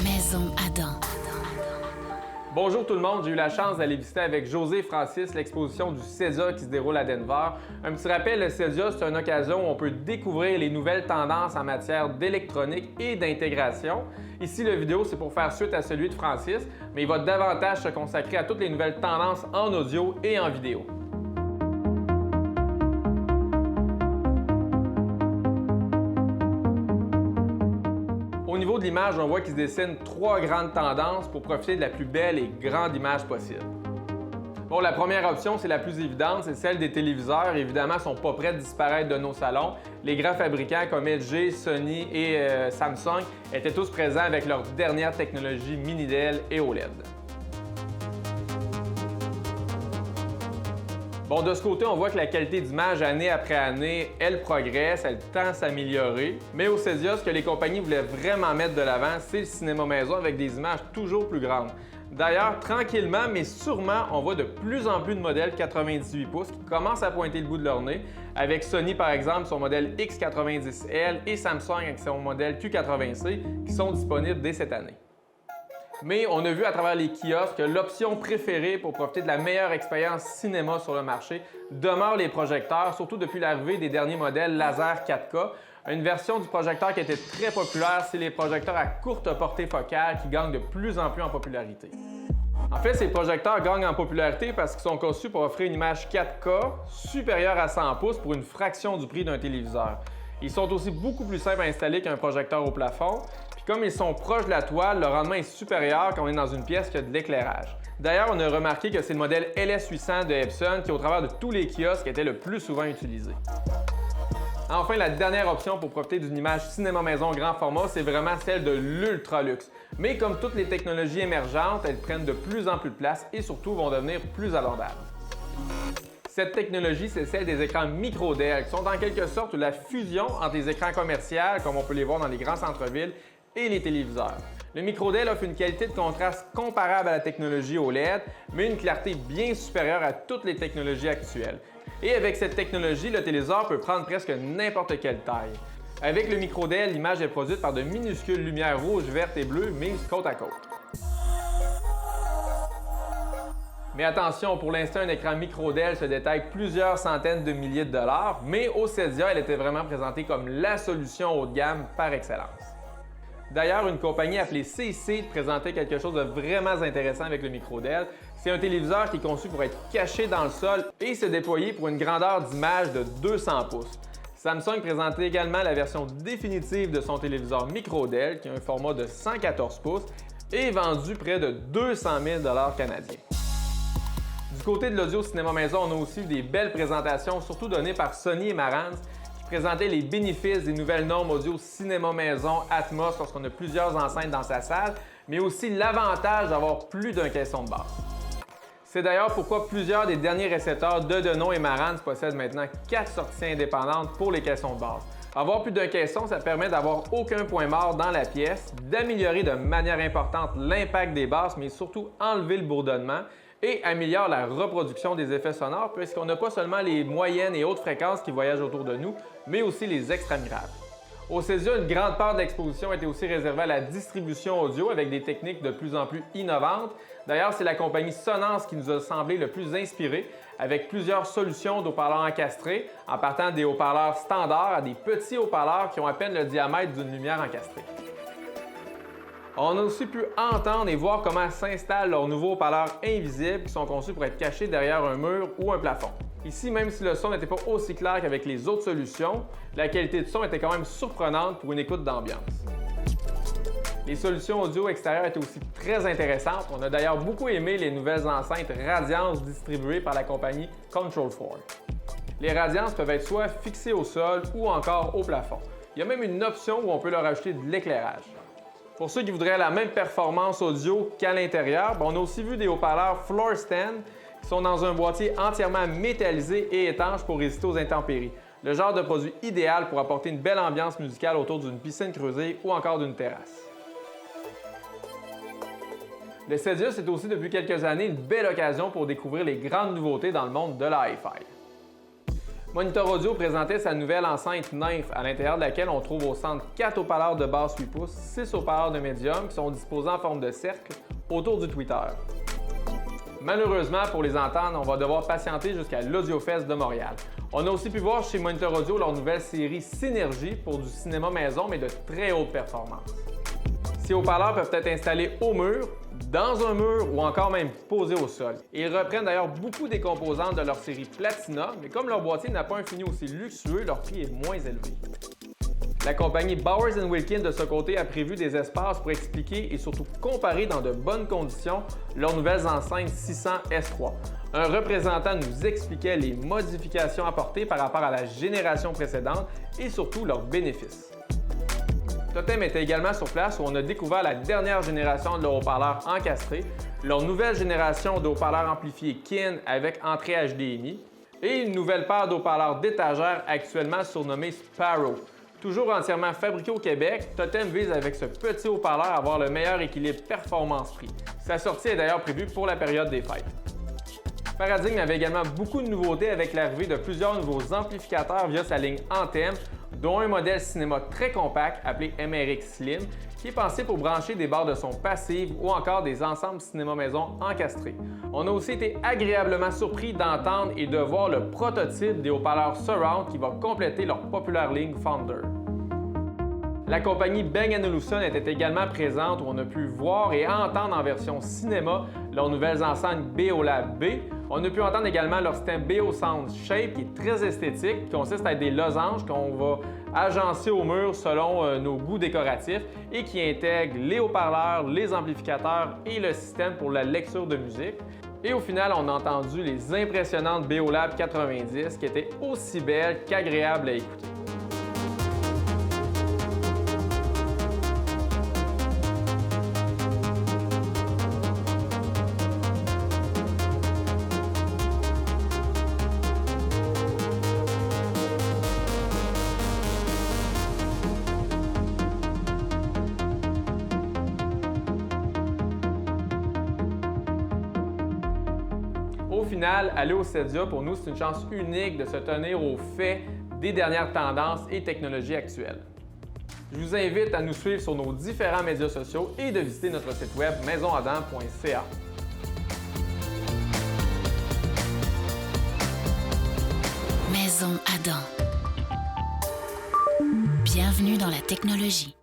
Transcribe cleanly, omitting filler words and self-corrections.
Maison Adam. Bonjour tout le monde, j'ai eu la chance d'aller visiter avec José et Francis l'exposition du CEDIA qui se déroule à Denver. Un petit rappel, le CEDIA, c'est une occasion où on peut découvrir les nouvelles tendances en matière d'électronique et d'intégration. Ici, la vidéo, c'est pour faire suite à celui de Francis, mais il va davantage se consacrer à toutes les nouvelles tendances en audio et en vidéo. Au niveau de l'image, on voit qu'il se dessine trois grandes tendances pour profiter de la plus belle et grande image possible. Bon, la première option, c'est la plus évidente, c'est celle des téléviseurs. Évidemment, ils ne sont pas prêts de disparaître de nos salons. Les grands fabricants comme LG, Sony et Samsung étaient tous présents avec leur dernière technologie mini-DEL et OLED. Bon, de ce côté, on voit que la qualité d'image année après année, elle progresse, elle tend à s'améliorer. Mais au CEDIA, ce que les compagnies voulaient vraiment mettre de l'avant, c'est le cinéma maison avec des images toujours plus grandes. D'ailleurs, tranquillement, mais sûrement, on voit de plus en plus de modèles 98 pouces qui commencent à pointer le bout de leur nez, avec Sony par exemple, son modèle X90L et Samsung avec son modèle Q80C qui sont disponibles dès cette année. Mais on a vu à travers les kiosques que l'option préférée pour profiter de la meilleure expérience cinéma sur le marché demeure les projecteurs, surtout depuis l'arrivée des derniers modèles laser 4K. Une version du projecteur qui était très populaire, c'est les projecteurs à courte portée focale qui gagnent de plus en plus en popularité. En fait, ces projecteurs gagnent en popularité parce qu'ils sont conçus pour offrir une image 4K supérieure à 100 pouces pour une fraction du prix d'un téléviseur. Ils sont aussi beaucoup plus simples à installer qu'un projecteur au plafond. Puis comme ils sont proches de la toile, le rendement est supérieur quand on est dans une pièce qui a de l'éclairage. D'ailleurs, on a remarqué que c'est le modèle LS800 de Epson qui, au travers de tous les kiosques, était le plus souvent utilisé. Enfin, la dernière option pour profiter d'une image cinéma maison grand format, c'est vraiment celle de l'ultra luxe. Mais comme toutes les technologies émergentes, elles prennent de plus en plus de place et surtout vont devenir plus abordables. Cette technologie, c'est celle des écrans micro-DEL, qui sont en quelque sorte la fusion entre les écrans commerciaux, comme on peut les voir dans les grands centres-villes, et les téléviseurs. Le micro-DEL offre une qualité de contraste comparable à la technologie OLED, mais une clarté bien supérieure à toutes les technologies actuelles. Et avec cette technologie, le téléviseur peut prendre presque n'importe quelle taille. Avec le micro-DEL, l'image est produite par de minuscules lumières rouges, vertes et bleues mises côte à côte. Mais attention, pour l'instant, un écran micro-DEL se détaille plusieurs centaines de milliers de dollars, mais au CEDIA, elle était vraiment présentée comme la solution haut de gamme par excellence. D'ailleurs, une compagnie appelée CIC présentait quelque chose de vraiment intéressant avec le micro-DEL. C'est un téléviseur qui est conçu pour être caché dans le sol et se déployer pour une grandeur d'image de 200 pouces. Samsung présentait également la version définitive de son téléviseur micro-DEL qui a un format de 114 pouces et est vendu près de 200 000 $ canadiens. Du côté de l'audio cinéma maison, on a aussi eu des belles présentations, surtout données par Sony et Marantz, qui présentaient les bénéfices des nouvelles normes audio cinéma maison Atmos lorsqu'on a plusieurs enceintes dans sa salle, mais aussi l'avantage d'avoir plus d'un caisson de basse. C'est d'ailleurs pourquoi plusieurs des derniers récepteurs de Denon et Marantz possèdent maintenant 4 sorties indépendantes pour les caissons de basse. Avoir plus d'un caisson, ça permet d'avoir aucun point mort dans la pièce, d'améliorer de manière importante l'impact des basses, mais surtout enlever le bourdonnement et améliore la reproduction des effets sonores puisqu'on n'a pas seulement les moyennes et hautes fréquences qui voyagent autour de nous, mais aussi les extramirales. Au CEDIA, une grande part de l'exposition était aussi réservée à la distribution audio avec des techniques de plus en plus innovantes. D'ailleurs, c'est la compagnie Sonance qui nous a semblé le plus inspiré avec plusieurs solutions d'haut-parleurs encastrés en partant des haut-parleurs standards à des petits haut-parleurs qui ont à peine le diamètre d'une lumière encastrée. On a aussi pu entendre et voir comment s'installent leurs nouveaux haut-parleurs invisibles qui sont conçus pour être cachés derrière un mur ou un plafond. Ici, même si le son n'était pas aussi clair qu'avec les autres solutions, la qualité de son était quand même surprenante pour une écoute d'ambiance. Les solutions audio extérieures étaient aussi très intéressantes. On a d'ailleurs beaucoup aimé les nouvelles enceintes Radiance distribuées par la compagnie Control4. Les Radiance peuvent être soit fixées au sol ou encore au plafond. Il y a même une option où on peut leur ajouter de l'éclairage. Pour ceux qui voudraient la même performance audio qu'à l'intérieur, on a aussi vu des haut-parleurs Floor Stand qui sont dans un boîtier entièrement métallisé et étanche pour résister aux intempéries. Le genre de produit idéal pour apporter une belle ambiance musicale autour d'une piscine creusée ou encore d'une terrasse. Le CEDIA, c'est aussi depuis quelques années une belle occasion pour découvrir les grandes nouveautés dans le monde de la hi-fi. Monitor Audio présentait sa nouvelle enceinte Nymph, à l'intérieur de laquelle on trouve au centre 4 haut-parleurs de basse 8 pouces, 6 haut-parleurs de médium qui sont disposés en forme de cercle autour du tweeter. Malheureusement, pour les entendre, on va devoir patienter jusqu'à l'AudioFest de Montréal. On a aussi pu voir chez Monitor Audio leur nouvelle série Synergie pour du cinéma maison, mais de très haute performance. Ces haut-parleurs peuvent être installés au mur, dans un mur ou encore même posés au sol. Et ils reprennent d'ailleurs beaucoup des composantes de leur série Platina, mais comme leur boîtier n'a pas un fini aussi luxueux, leur prix est moins élevé. La compagnie Bowers & Wilkins de ce côté a prévu des espaces pour expliquer et surtout comparer dans de bonnes conditions leurs nouvelles enceintes 600 S3. Un représentant nous expliquait les modifications apportées par rapport à la génération précédente et surtout leurs bénéfices. Totem était également sur place où on a découvert la dernière génération de leurs haut-parleurs encastrés, leur nouvelle génération de haut-parleurs amplifiés Kin avec entrée HDMI et une nouvelle paire de haut-parleurs d'étagère actuellement surnommée Sparrow. Toujours entièrement fabriqué au Québec, Totem vise avec ce petit haut-parleur à avoir le meilleur équilibre performance-prix. Sa sortie est d'ailleurs prévue pour la période des fêtes. Paradigm avait également beaucoup de nouveautés avec l'arrivée de plusieurs nouveaux amplificateurs via sa ligne Anthem, dont un modèle cinéma très compact appelé MRX Slim, qui est pensé pour brancher des barres de son passives ou encore des ensembles cinéma maison encastrés. On a aussi été agréablement surpris d'entendre et de voir le prototype des haut-parleurs Surround qui va compléter leur populaire ligne Founder. La compagnie Bang & Olufsen était également présente où on a pu voir et entendre en version cinéma leurs nouvelles enceintes Beolab B. On a pu entendre également leur système Beosound Shape qui est très esthétique, qui consiste à être des losanges qu'on va agencer au mur selon nos goûts décoratifs et qui intègre les haut-parleurs, les amplificateurs et le système pour la lecture de musique. Et au final, on a entendu les impressionnantes Beolab 90 qui étaient aussi belles qu'agréables à écouter. Au final, aller au CEDIA, pour nous, c'est une chance unique de se tenir au fait des dernières tendances et technologies actuelles. Je vous invite à nous suivre sur nos différents médias sociaux et de visiter notre site web maisonadam.ca. Maison Adam. Bienvenue dans la technologie.